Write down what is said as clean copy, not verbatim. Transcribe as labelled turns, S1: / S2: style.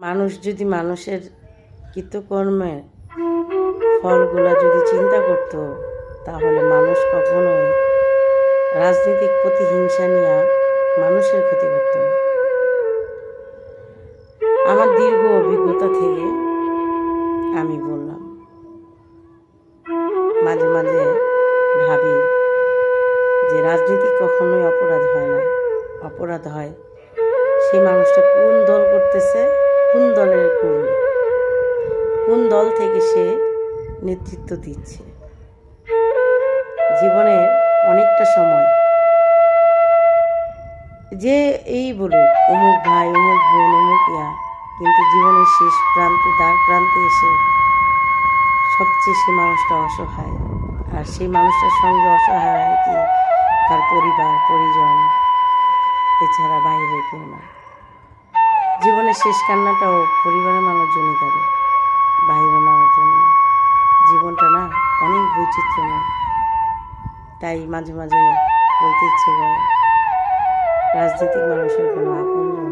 S1: মানুষ যদি মানুষের কৃতকর্মের ফলগুলো যদি চিন্তা করত, তাহলে মানুষ কখনোই রাজনৈতিক প্রতিহিংসা নিয়ে মানুষের ক্ষতি করত না। আমার দীর্ঘ অভিজ্ঞতা থেকে আমি বললাম, মাঝে মাঝে ভাবি যে রাজনীতি কখনোই অপরাধ হয় না। অপরাধ হয় সেই মানুষটা কোন দল করতেছে, কোন দলের কর্মী, কোন দল থেকে সে নেতৃত্ব দিচ্ছে। জীবনের অনেকটা সময় যে এই বলুক অমুক ভাই, অমুক বোন, অমুক ইয়া, কিন্তু জীবনের শেষ প্রান্তে, দ্বার প্রান্তে এসে সবচেয়ে সে মানুষটা অসহায়। আর সেই মানুষটার সঙ্গে অসহায় হয় কি তার পরিবার পরিজন, এছাড়া বাইরে কেউ না। জীবনের শেষ কান্নাটাও পরিবারের মানুষজনই কাঁদে, বাইরের মানুষজন না। জীবনটা না অনেক বৈচিত্র্যময়। তাই মাঝে মাঝে বলতে ইচ্ছে করে রাজনৈতিক মানুষের কোনো আপনজন